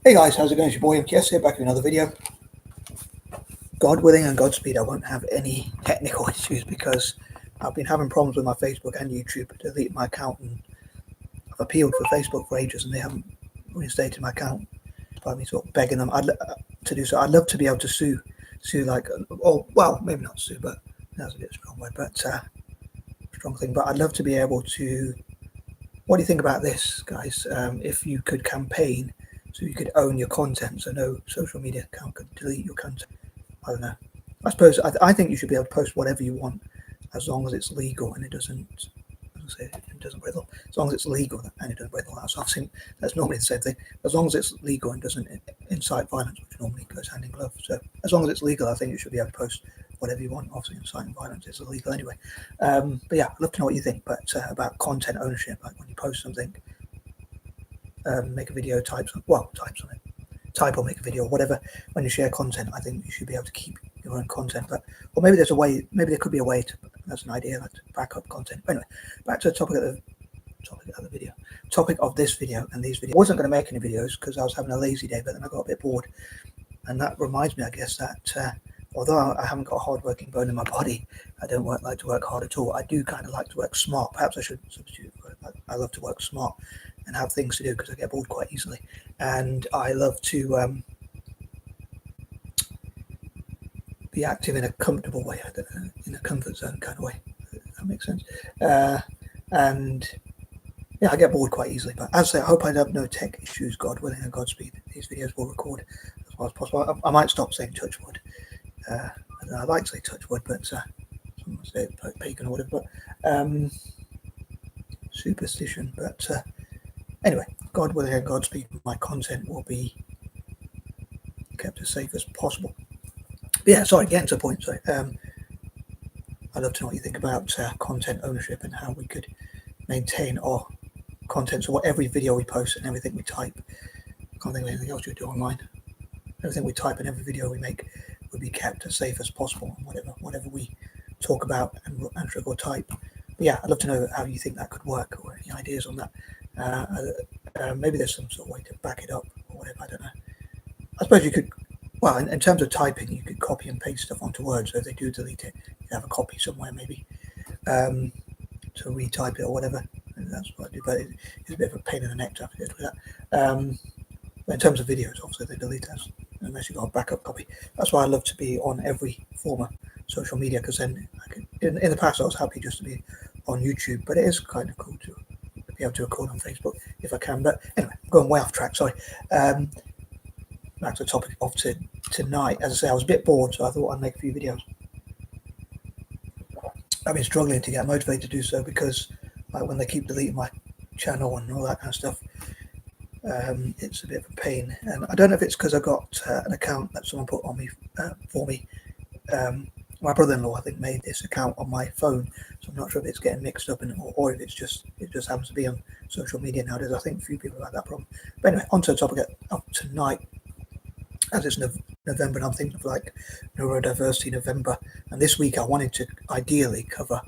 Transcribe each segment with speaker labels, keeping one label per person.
Speaker 1: Hey guys, how's it going? It's your boy M.K.S here, back with another video. God willing and Godspeed, I won't have any technical issues because I've been having problems with my Facebook and YouTube to delete my account, and I've appealed for Facebook for ages and they haven't reinstated my account by me sort of begging them to do so. I'd love to be able to sue like, or well, maybe not sue, but that's a bit strong word, but strong thing. But I'd love to be able to. What do you think about this, guys? If you could campaign so you could own your content, so no social media account could delete your content. I don't know. I suppose I think you should be able to post whatever you want as long as it's legal and it doesn't brittle. As long as it's legal and it doesn't brittle. So I've seen that's normally the same thing. As long as it's legal and doesn't incite violence, which normally goes hand in glove. So as long as it's legal, I think you should be able to post whatever you want. Obviously, inciting violence is illegal anyway. But yeah, I'd love to know what you think. But about content ownership, like when you post something, make a video, type or make a video or whatever. When you share content, I think you should be able to keep your own content. But or maybe there's a way. Maybe there could be a way to. That's an idea, like to back up content. But anyway, back to the topic of this video and these videos. I wasn't going to make any videos because I was having a lazy day, but then I got a bit bored. And that reminds me, I guess, that although I haven't got a hard-working bone in my body, I don't like to work hard at all. I do kind of like to work smart. Perhaps I should substitute for it. I love to work smart and have things to do because I get bored quite easily. And I love to be active in a comfortable way, in a comfort zone kind of way, if that makes sense. And yeah, I get bored quite easily. But as I say, I hope I have no tech issues, God willing and Godspeed. These videos will record as well as possible. I might stop saying touch wood. I like to say touch wood, but someone say pagan or whatever. But superstition. But anyway, God willing and Godspeed, my content will be kept as safe as possible. But yeah, sorry, getting to the point. Sorry. I'd love to know what you think about content ownership and how we could maintain our content. So what every video we post and everything we type, I can't think of anything else you do online. Everything we type and every video we make will be kept as safe as possible. Whatever we talk about and or type. But yeah, I'd love to know how you think that could work or any ideas on that. Maybe there's some sort of way to back it up or whatever. I don't know. I suppose you could. Well, in terms of typing, you could copy and paste stuff onto Word. So if they do delete it, you have a copy somewhere maybe to retype it or whatever. And that's what I do. But it's a bit of a pain in the neck to have to go through that. But in terms of videos, obviously they delete us unless you've got a backup copy. That's why I love to be on every form of social media, because then I could, in the past I was happy just to be on YouTube, but it is kind of cool to be able to record on Facebook if I can. But anyway, I'm going way off track, sorry. Back to the topic of tonight. As I say, I was a bit bored, so I thought I'd make a few videos. I've been struggling to get motivated to do so because like when they keep deleting my channel and all that kind of stuff, it's a bit of a pain. And I don't know if it's because I got an account that someone put on me for me. My brother-in-law, I think, made this account on my phone, so I'm not sure if it's getting mixed up or if it just happens to be on social media nowadays. I think a few people have had that problem. But anyway, on to the topic of tonight. As it's November, and I'm thinking of like Neurodiversity November, and this week I wanted to ideally cover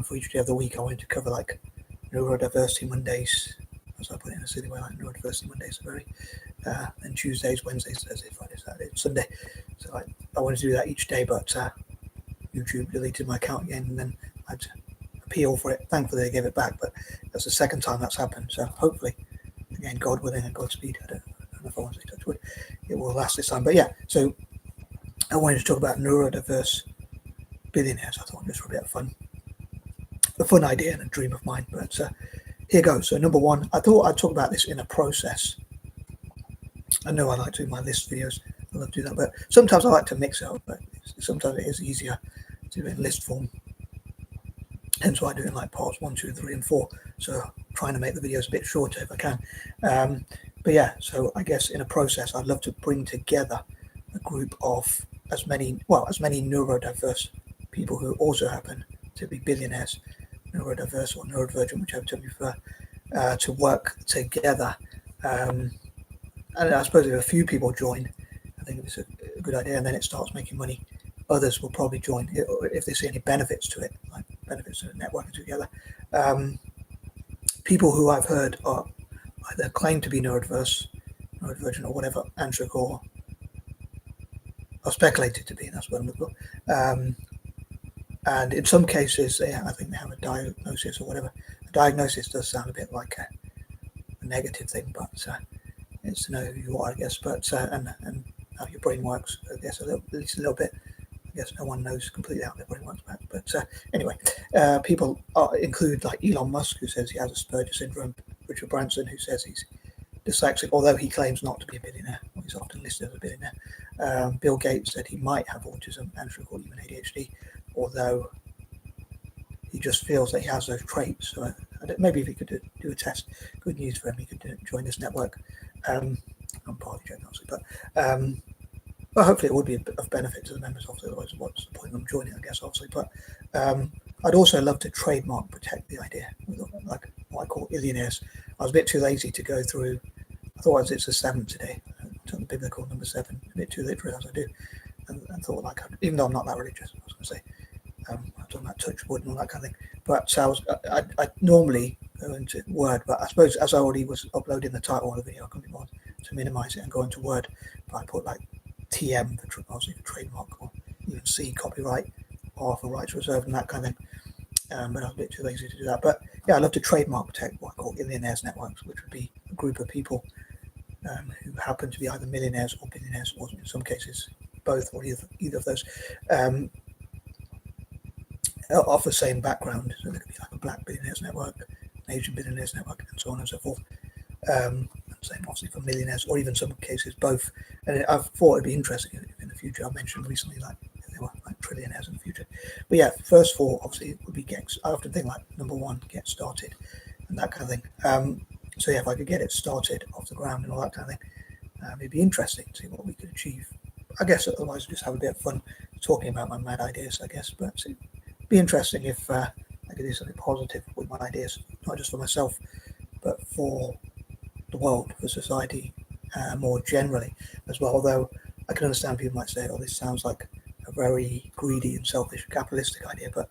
Speaker 1: for each day of the week. I wanted to cover like Neurodiversity Mondays, as I put it in a silly way, like Neurodiversity Mondays are very, and Tuesdays, Wednesdays, Thursdays, Fridays, Saturdays, Sunday. So I wanted to do that each day, but YouTube deleted my account again, and then I had to appeal for it. Thankfully, they gave it back, but that's the second time that's happened. So hopefully, again, God willing and Godspeed. I don't know if I want to say touch wood, it will last this time. But yeah, so I wanted to talk about neurodiverse billionaires. I thought just for a bit of fun, a fun idea and a dream of mine. But here goes. So number one, I thought I'd talk about this in a process. I know I like to do my list videos. I love to do that, but sometimes I like to mix it up. But sometimes it is easier to do it in list form. Hence why I do it in like parts 1, 2, 3, and 4. So trying to make the videos a bit shorter if I can. But yeah, so I guess in a process, I'd love to bring together a group of as many neurodiverse people who also happen to be billionaires, neurodiverse or neurodivergent, whichever term you prefer, to work together. And I suppose if a few people join, I think it's a good idea, and then it starts making money. Others will probably join if they see any benefits to it, like benefits to networking together. People who I've heard are either claim to be neurodiverse, neurodivergent or whatever Antric or speculated to be. That's what I'm looking for. And in some cases, I think they have a diagnosis or whatever. A diagnosis does sound a bit like a negative thing, but it's to know who you are, I guess. But and how your brain works, I guess, at least a little bit. I guess no one knows completely how their brain works back. But anyway, people include like Elon Musk, who says he has Asperger's syndrome, Richard Branson, who says he's dyslexic, although he claims not to be a billionaire. Well, he's often listed as a billionaire. Bill Gates said he might have autism, Antric, or even ADHD, although he just feels that he has those traits. So maybe if he could do a test, good news for him, he could join this network. I'm partly joking, obviously, but well, hopefully it would be of benefit to the members, obviously, otherwise what's the point of them joining, I guess, obviously. But I'd also love to trademark protect the idea, like what I call Billionaires. I was a bit too lazy to go through. I thought it's the 7th today. I took the biblical number 7, a bit too literal as I do, and thought like, even though I'm not that religious, I was going to say, I'm talking about touch wood and all that kind of thing. But I normally go into Word, but I suppose as I already was uploading the title of the video, I couldn't be bothered to minimize it and go into Word. But I put like TM for obviously for trademark, or even C copyright, or for rights reserved and that kind of thing. But I was a bit too lazy to do that. But yeah, I'd love to trademark protect what I call Billionaires networks, which would be a group of people who happen to be either millionaires or billionaires, or in some cases both, or either of those, of the same background. So there could be like a Black Billionaires network, an Asian Billionaires network, and so on and so forth. Same obviously for millionaires, or even some cases both. And I thought it'd be interesting if in the future. I mentioned recently like there were like trillionaires in the future. But yeah, first four obviously would be I often think like number 1, get started, and that kind of thing. So yeah, if I could get it started off the ground and all that kind of thing, it'd be interesting to see what we could achieve. I guess otherwise just have a bit of fun talking about my mad ideas, I guess. But it'd be interesting if I could do something positive with my ideas, not just for myself, but for the world, for society more generally as well. Although I can understand people might say, oh, this sounds like a very greedy and selfish capitalistic idea, but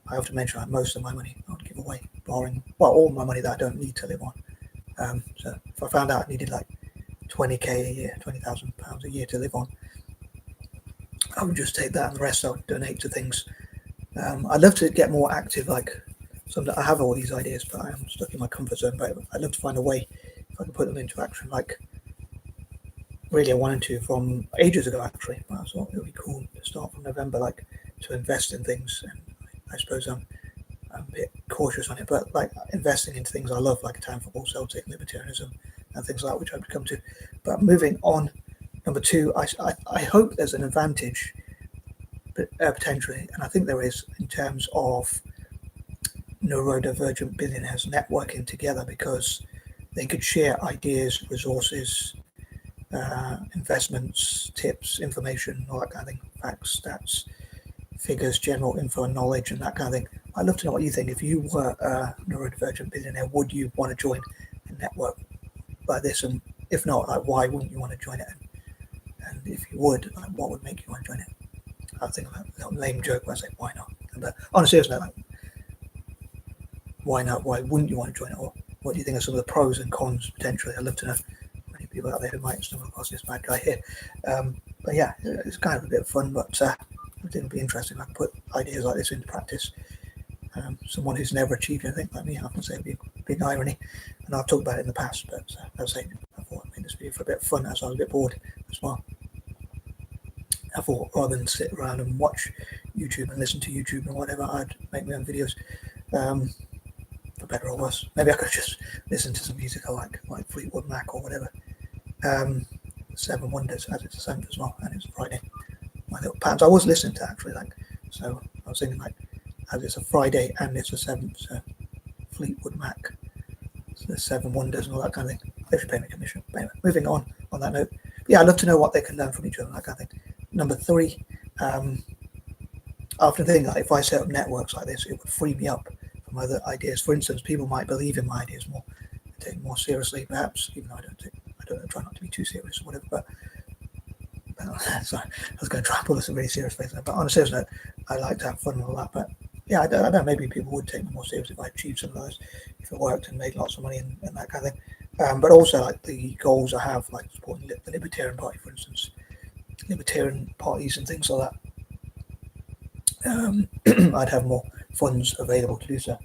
Speaker 1: I often mention like most of my money I would give away, barring, well, all my money that I don't need to live on. So if I found out I needed like 20k a year, £20,000 a year to live on, I would just take that, and the rest I would donate to things. I'd love to get more active, like I have all these ideas, but I'm stuck in my comfort zone. But I'd love to find a way if I could put them into action. Like really, I wanted to from ages ago actually, but I thought it would be cool to start from November, like to invest in things. And I suppose I'm a bit cautious on it, but like investing into things I love, like Italian football, Celtic, libertarianism, and things like that, which I would come to. But moving on, number 2, I hope there's an advantage, potentially, and I think there is, in terms of neurodivergent billionaires networking together, because they could share ideas, resources, investments, tips, information, all that kind of thing, facts, stats, figures, general info and knowledge, and that kind of thing. I'd love to know what you think. If you were a neurodivergent billionaire, would you want to join a network like this? And if not, like, why wouldn't you want to join it? And if you would, like, what would make you want to join it? I think about that lame joke where I say, why not? But on a serious note, like, why not? Why wouldn't you want to join it? Or what do you think are some of the pros and cons potentially? I'd love to know. Many people out there who might stumble across this bad guy here. But yeah, it's kind of a bit of fun, but I think it'd be interesting. I can put ideas like this into practice. Someone who's never achieved anything like me, I can say it'd be a big irony. And I've talked about it in the past, but as I say, I thought I'd make this video for a bit of fun as I was a bit bored as well. I thought rather than sit around and watch YouTube and listen to YouTube and whatever, I'd make my own videos. For better or worse. Maybe I could just listen to some music I like Fleetwood Mac or whatever. 7 Wonders, as it's the 7th as well, and it's Friday. My little patterns I was listening to actually, like, so I was thinking like, as it's a Friday and it's the 7th, so Fleetwood Mac, so the 7 Wonders and all that kind of thing. They should pay me commission. But anyway, moving on that note. But yeah, I'd love to know what they can learn from each other and that kind of thing. Number 3, I often think that if I set up networks like this, it would free me up from other ideas. For instance, people might believe in my ideas more, take them more seriously, perhaps, even though I don't try not to be too serious or whatever. But sorry, I was going to try and pull this a really serious face. But on a serious note, I like to have fun and all that. But yeah, I don't know, maybe people would take me more seriously if I achieved some of those, if it worked and made lots of money and that kind of thing. But also like the goals I have, like supporting the Libertarian Party, for instance, Libertarian parties and things like that. I'd have more funds available to do so.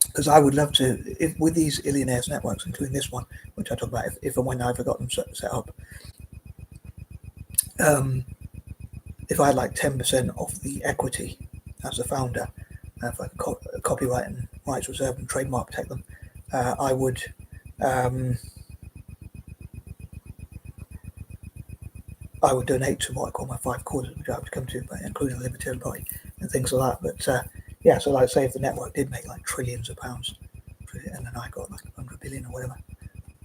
Speaker 1: Because I would love to, if with these Billionaires networks, including this one, which I talk about, if and when I ever got them set up, if I had like 10% of the equity as a founder, if I could copyright and rights reserve and trademark protect them, I would donate to what I call my 5 causes, which I have to come to, including the Libertarian Party and things like that. But yeah, so like say if the network did make like trillions of pounds, and then I got like 100 billion or whatever,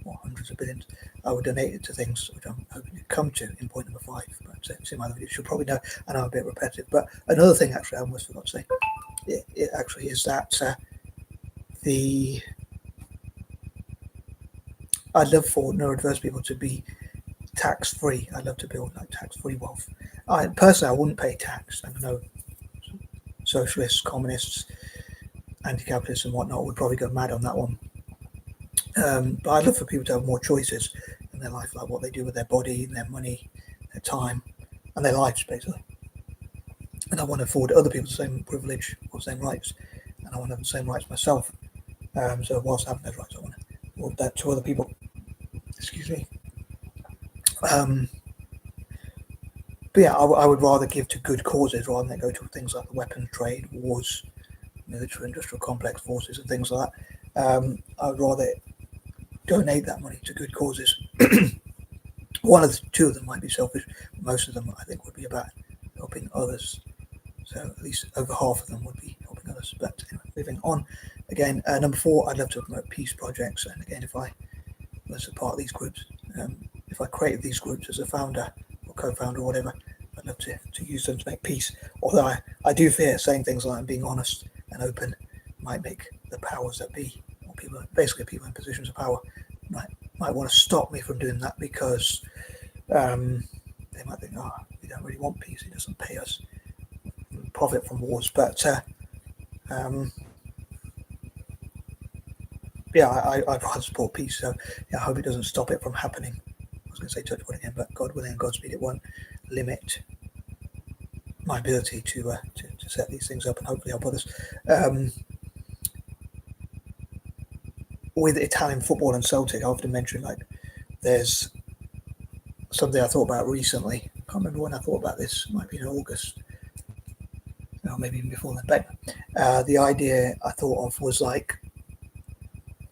Speaker 1: or hundreds of billions, I would donate it to things which I'm hoping to come to in point number 5. But it's in my other videos, you'll probably know, I know I'm a bit repetitive. But another thing actually I almost forgot to say, it actually is that I'd love for neurodiverse people to be tax-free. I'd love to build like tax-free wealth. Personally, I wouldn't pay tax. I know socialists, communists, anti-capitalists and whatnot would probably go mad on that one. But I'd love for people to have more choices in their life, like what they do with their body, their money, their time, and their lives, basically. And I want to afford other people the same privilege or same rights, and I want to have the same rights myself. So whilst having those rights, I want to afford that to other people. Excuse me. But yeah, I would rather give to good causes rather than go to things like the weapons trade, wars, military-industrial complex forces, and things like that. I would rather donate that money to good causes. Two of them might be selfish. Most of them, I think, would be about helping others. So at least over half of them would be helping others. But anyway, moving on. Again, number 4, I'd love to promote peace projects. And again, if I was a part of these groups, if I created these groups as a founder or co-founder or whatever, I'd love to use them to make peace. Although I do fear saying things like being honest and open might make the powers that be, or people in positions of power, might want to stop me from doing that, because they might think, oh, we don't really want peace, he doesn't pay us, profit from wars. But yeah, I'd rather support peace. So yeah, I hope it doesn't stop it from happening. I was going to say touch wood again, but God willing and Godspeed, it won't limit my ability to set these things up and hopefully help others. With Italian football and Celtic, I often mention, like, there's something I thought about recently. I can't remember when I thought about this. It might be in August, or maybe even before then. But the idea I thought of was like,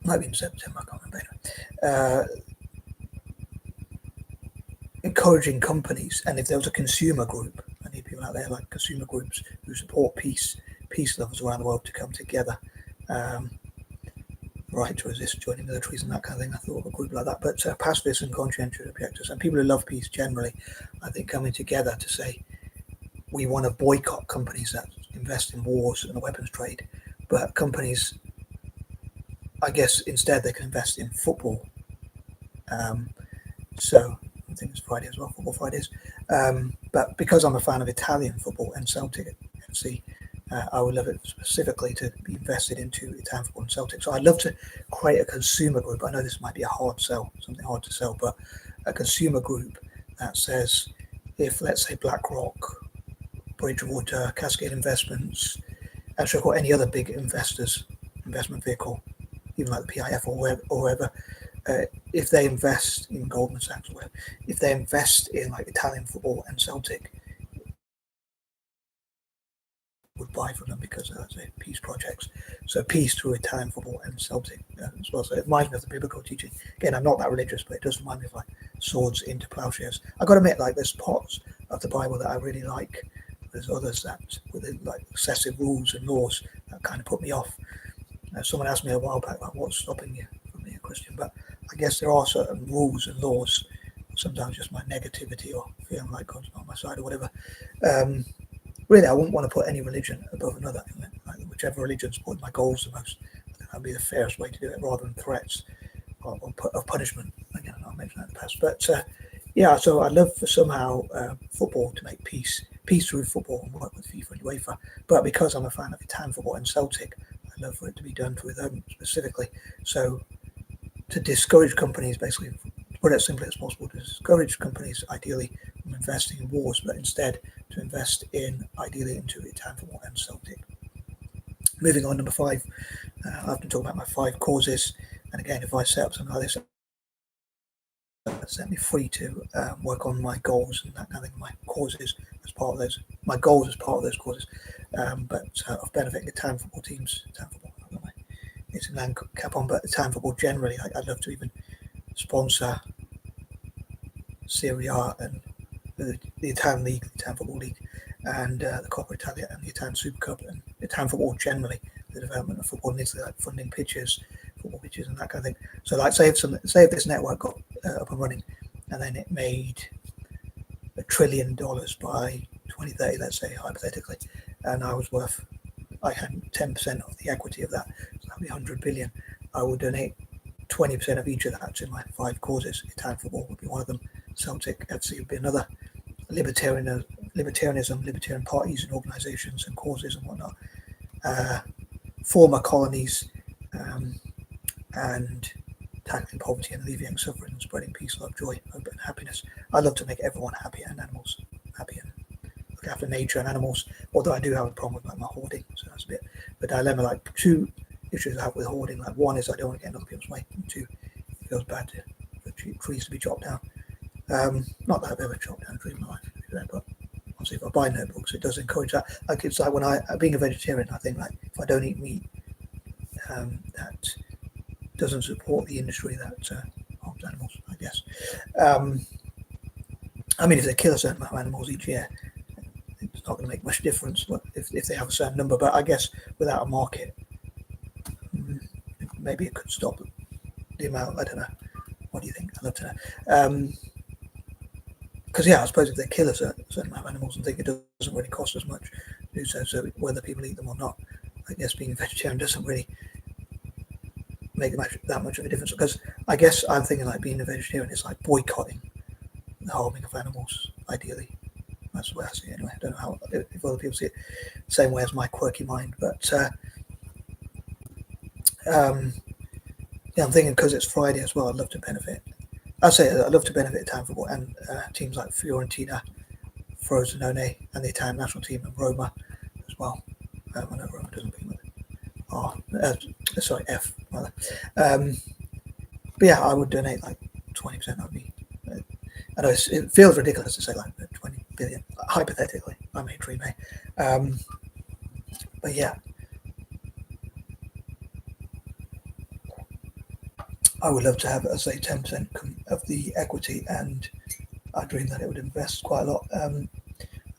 Speaker 1: might be in September, I can't remember. Encouraging companies, and if there was a consumer group, I need people out there like consumer groups who support peace lovers around the world to come together. Right to resist joining militaries and that kind of thing. I thought of a group like that. But pacifists and conscientious objectors and people who love peace generally, I think, coming together to say we want to boycott companies that invest in wars and the weapons trade, but companies, I guess, instead they can invest in football. So I think it's Friday as well, Football Fridays. But because I'm a fan of Italian football and Celtic FC, I would love it specifically to be invested into Italian football and Celtic. So I'd love to create a consumer group. I know this might be a hard sell, something hard to sell, but a consumer group that says, if, let's say, BlackRock, Bridgewater, Cascade Investments, actually, or any other big investment vehicle, even like the PIF or whoever, if they invest in Goldman Sachs or whatever, if they invest in like Italian football and Celtic, would buy from them because of peace projects. So peace through Italian football and Celtic as well. So it reminds me of the biblical teaching. Again, I'm not that religious, but it does remind me of like swords into plowshares. I got to admit, like, there's parts of the Bible that I really like. There's others that with like excessive rules and laws that kind of put me off. Someone asked me a while back, like, what's stopping you from being a Christian? But I guess there are certain rules and laws. Sometimes just my negativity or feeling like God's not on my side or whatever. Really, I wouldn't want to put any religion above another. Like, whichever religion supports my goals the most, that would be the fairest way to do it, rather than threats or punishment. Again, I'll mention that in the past. But yeah, so I'd love for somehow football to make peace through football and work with FIFA and UEFA. But because I'm a fan of Italian football and Celtic, I'd love for it to be done for them specifically. So to discourage companies, basically, to put it as simply as possible, to discourage companies ideally from investing in wars, but instead to invest in ideally into Italian football and Celtic. Moving on, number 5, I often talk about my 5 causes, and again, if I set up something like this, set me free to work on my goals and that kind of thing, my causes as part of those, my goals as part of those causes, but of benefiting Italian football teams, Italian football, I've got my Inter Milan cap on, but Italian football generally, I'd love to even sponsor Serie A and the Italian League, the Italian Football League, and the Coppa Italia and the Italian Super Cup, and Italian football generally, the development of football needs like funding pitches, football pitches, and that kind of thing. So, like, say if this network got up and running, and then it made $1 trillion by 2030, let's say hypothetically, and I had 10% of the equity of that, so that'd be 100 billion. I would donate 20% of each of that to my 5 causes. Italian football would be one of them. Celtic FC would be another. Libertarianism, libertarian parties and organisations and causes and whatnot. Former colonies, and tackling poverty and alleviating suffering and spreading peace, love, joy, hope and happiness. I love to make everyone happy and animals happy and look after nature and animals, although I do have a problem with like my hoarding, so that's a bit of a dilemma. Like 2 issues I have with hoarding, like 1 is I don't want to get in other people's way, and 2, it feels bad for trees to be chopped down. Not that I've ever chopped down a tree in my life, but obviously if I buy notebooks, it does encourage that. Like, it's like when being a vegetarian, I think like if I don't eat meat, that doesn't support the industry that harms animals, I guess. I mean, if they kill a certain amount of animals each year, it's not going to make much difference if they have a certain number. But I guess without a market, maybe it could stop the amount. I don't know. What do you think? I'd love to know. Because I suppose if they kill a certain amount of animals and think it doesn't really cost as much to do so whether people eat them or not, I guess being a vegetarian doesn't really make that much of a difference. Because I guess I'm thinking like being a vegetarian is like boycotting the harming of animals, ideally. That's the way I see it anyway. I don't know if other people see it the same way as my quirky mind, but I'm thinking because it's Friday as well, I'd love to benefit. I'd love to benefit Italian football and teams like Fiorentina, Frosinone, and the Italian national team, and Roma as well. I know Roma doesn't begin with F. Rather. But yeah, I would donate like 20%. That'd be. I know it feels ridiculous to say like 20 billion. Hypothetically, I may dream, but yeah. I would love to have, say, 10% of the equity, and I dream that it would invest quite a lot.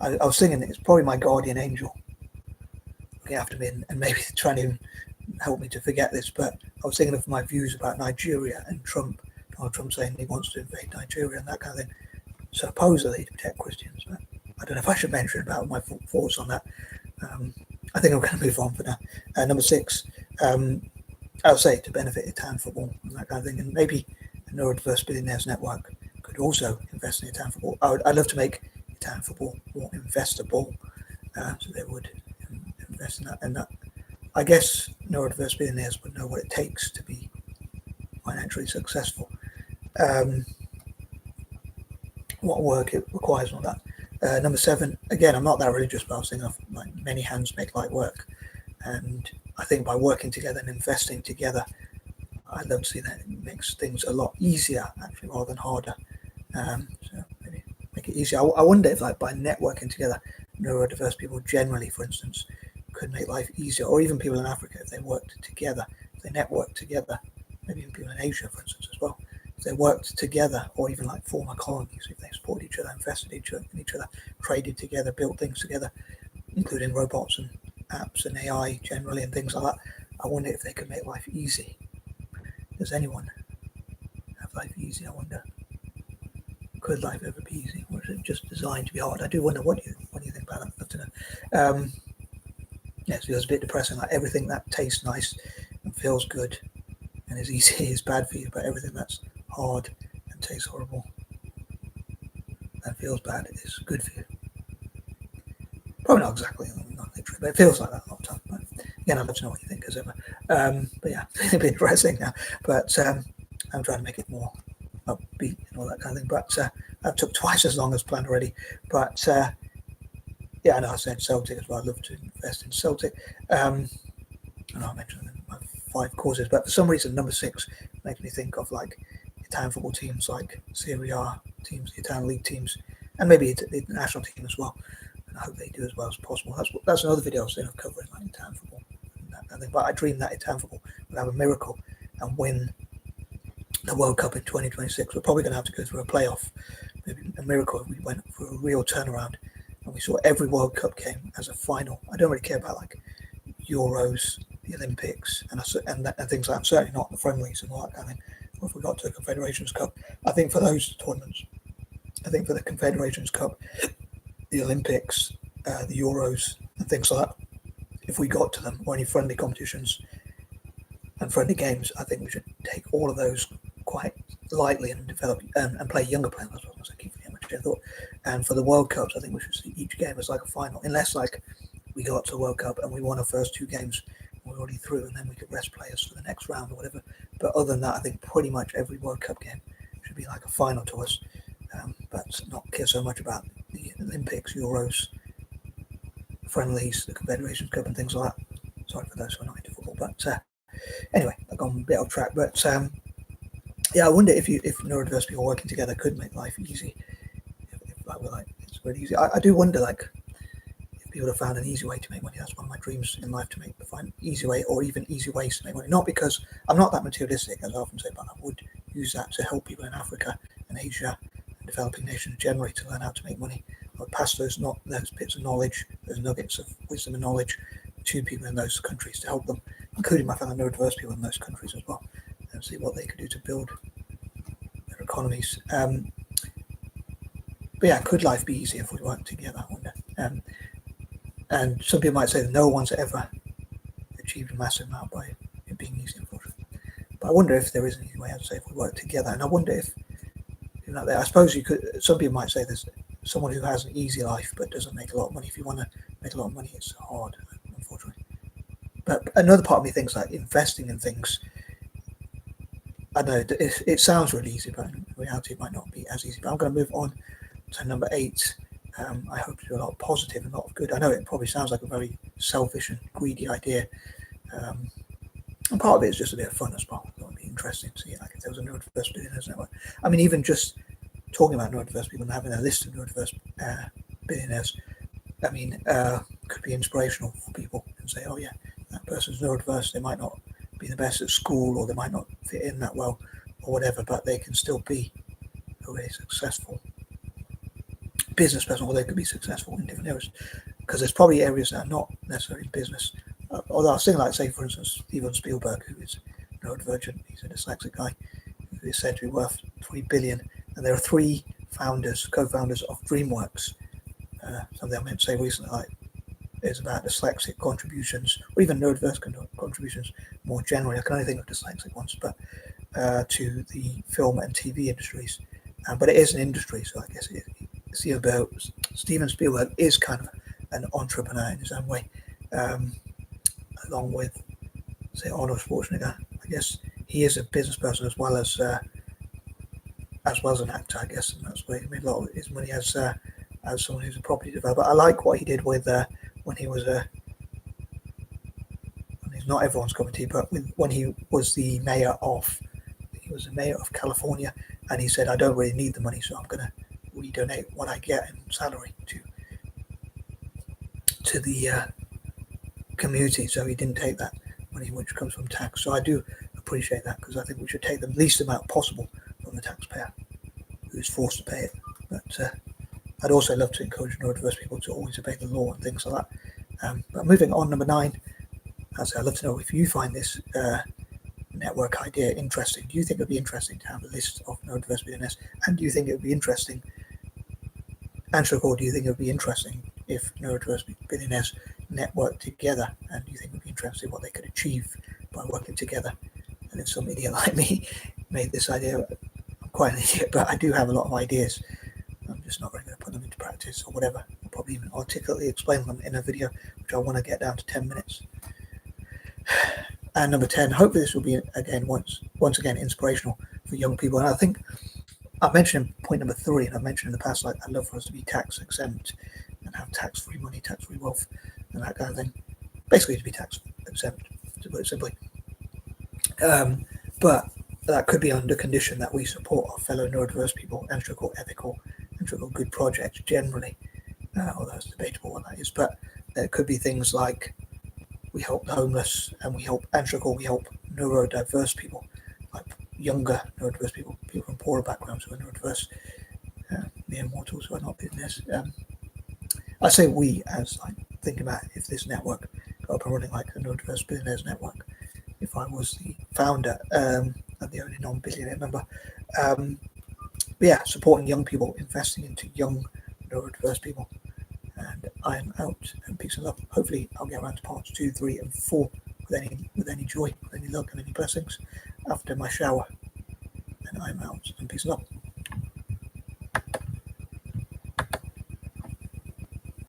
Speaker 1: I was thinking it's probably my guardian angel looking after me and maybe trying to help me to forget this, but I was thinking of my views about Nigeria and Donald Trump saying he wants to invade Nigeria and that kind of thing, supposedly to protect Christians. But I don't know if I should mention about my thoughts on that. I think I'm going to move on for now. Number 6. I would say to benefit Italian football and that kind of thing, and maybe the NeuroDIVERGENT Billionaires network could also invest in Italian football. I'd love to make Italian football more investable, so they would invest in that. And that, I guess, NeuroDIVERGENT Billionaires would know what it takes to be financially successful, what work it requires, and all that. Number 7, again, I'm not that religious, but I was thinking of like many hands make light work, and I think by working together and investing together, I'd love to see that it makes things a lot easier, actually, rather than harder. So maybe make it easier. I wonder if, like, by networking together, neurodiverse people generally, for instance, could make life easier, or even people in Africa, if they worked together, if they networked together, maybe even people in Asia, for instance, as well. If they worked together, or even like former colonies, if they supported each other, invested in each other, traded together, built things together, including robots and apps and AI generally and things like that. I wonder if they could make life easy. Does anyone have life easy? I wonder. Could life ever be easy, or is it just designed to be hard? I do wonder. What do you think about that? I'd love to know. Yes, it feels a bit depressing. Like everything that tastes nice and feels good and is easy is bad for you, but everything that's hard and tastes horrible and feels bad is good for you. Probably not exactly, not literally, but it feels like that a lot of time. But Again, I'd love to know what you think as ever. But yeah, it's a bit depressing now. But I'm trying to make it more upbeat and all that kind of thing. But that took twice as long as planned already. But yeah, I know I said Celtic as well. I'd love to invest in Celtic. I know I mentioned my 5 causes, but for some reason, number 6 makes me think of like Italian football teams, like Serie A teams, the Italian league teams, and maybe the national team as well. And I hope they do as well as possible. That's another video I was saying of covering, like Italian football and that kind of thing. But I dream that Italian football would have a miracle and win the World Cup in 2026. We're probably going to have to go through a playoff. Maybe a miracle if we went for a real turnaround and we saw every World Cup game as a final. I don't really care about like Euros, the Olympics, and things like that. Certainly not the friendlies and all that kind of thing. Or if we got to a Confederations Cup, I think for those tournaments, I think for the Confederations Cup, the Olympics, the Euros, and things like that, if we got to them, or any friendly competitions and friendly games, I think we should take all of those quite lightly and develop and play younger players. That's what I keep forgetting my train of thought. And for the World Cups, I think we should see each game as like a final, unless like we got to the World Cup and we won our first 2 games, we're already through, and then we could rest players for the next round or whatever. But other than that, I think pretty much every World Cup game should be like a final to us. But not care so much about the Olympics, Euros, friendlies, the Confederations Cup, and things like that. Sorry for those who are not into football, but anyway, I've gone a bit off track. But yeah, I wonder if neurodiverse people working together could make life easy. If like we're like it's really easy. I do wonder like if people have found an easy way to make money. That's one of my dreams in life, to find easy way or even easy ways to make money. Not because I'm not that materialistic, as I often say, but I would use that to help people in Africa and Asia and developing nations generally to learn how to make money. I would pass those bits of knowledge, those nuggets of wisdom and knowledge to people in those countries to help them, including my fellow neurodiverse people in those countries as well, and see what they could do to build their economies. But yeah, could life be easier if we work together? I wonder. And some people might say that no one's ever achieved a massive amount by it being easy, unfortunately. But I wonder if there is an easy way, I'd say, if we work together. And I wonder if, I suppose you could. Some people might say there's someone who has an easy life but doesn't make a lot of money. If you want to make a lot of money, it's hard, unfortunately. But another part of me thinks like investing in things. I know it sounds really easy, but in reality, it might not be as easy. But I'm going to move on to number 8. I hope to do a lot of positive and a lot of good. I know it probably sounds like a very selfish and greedy idea. And part of it is just a bit of fun as well. It would be interesting to see like if there was a neurodiverse billionaires network. I mean, even just talking about neurodiverse people and having a list of neurodiverse billionaires, I mean, could be inspirational for people and say, oh yeah, that person's neurodiverse. They might not be the best at school, or they might not fit in that well, or whatever, but they can still be a really successful business person, or they could be successful in different areas, because there's probably areas that are not necessarily in business. Although I was thinking, like, say, for instance, Steven Spielberg, who is neurodivergent, he's a dyslexic guy, who is said to be worth $3 billion, and there are 3 co-founders of DreamWorks. Something I meant to say recently, like, is about dyslexic contributions, or even neurodiverse contributions more generally. I can only think of dyslexic ones, but to the film and TV industries. But it is an industry, so I guess Steven Spielberg is kind of an entrepreneur in his own way, along with, say, Arnold Schwarzenegger. I guess he is a business person as well as an actor, I guess, and that's where he made a lot of his money as someone who's a property developer. I like what he did with when he was he's not everyone's cup of tea, but when he was the mayor of California, and he said, I don't really need the money, so I'm going to redonate what I get in salary to the community. So he didn't take that money which comes from tax. So I do appreciate that, because I think we should take the least amount possible from the taxpayer who's forced to pay it. But I'd also love to encourage neurodiverse people to always obey the law and things like that. But moving on, number 9, I'd love to know if you find this network idea interesting. Do you think it would be interesting to have a list of neurodiverse billionaires? And do you think it would be interesting, answer a call, do you think it would be interesting if neurodiverse billionaires network together? And do you think it would be interesting what they could achieve by working together? And if some idiot like me made this idea, I'm quite an idiot, but I do have a lot of ideas. I'm just not really going to put them into practice or whatever. I'll probably even articulately explain them in a video, which I want to get down to 10 minutes. And number 10, hopefully this will be again once again inspirational for young people. And I think I've mentioned in point number 3, and I've mentioned in the past, like I'd love for us to be tax exempt and have tax-free money, tax-free wealth, and that kind of thing. Basically, to be tax exempt, to put it simply. But that could be under condition that we support our fellow neurodiverse people and struggle ethical and struggle good projects generally. Although it's debatable what that is, but there could be things like we help the homeless, and we help neurodiverse people, like younger neurodiverse people, people from poorer backgrounds who are neurodiverse, mere mortals who are not billionaires. I say we as like thinking about if this network got up and running like a neurodiverse billionaires network, if I was the founder and the only non-billionaire member. But yeah, supporting young people, investing into young neurodiverse people. And I am out, and peace and love. Hopefully I'll get around to parts 2, 3 and 4 with any joy, with any luck and any blessings after my shower. And I'm out, and peace and love.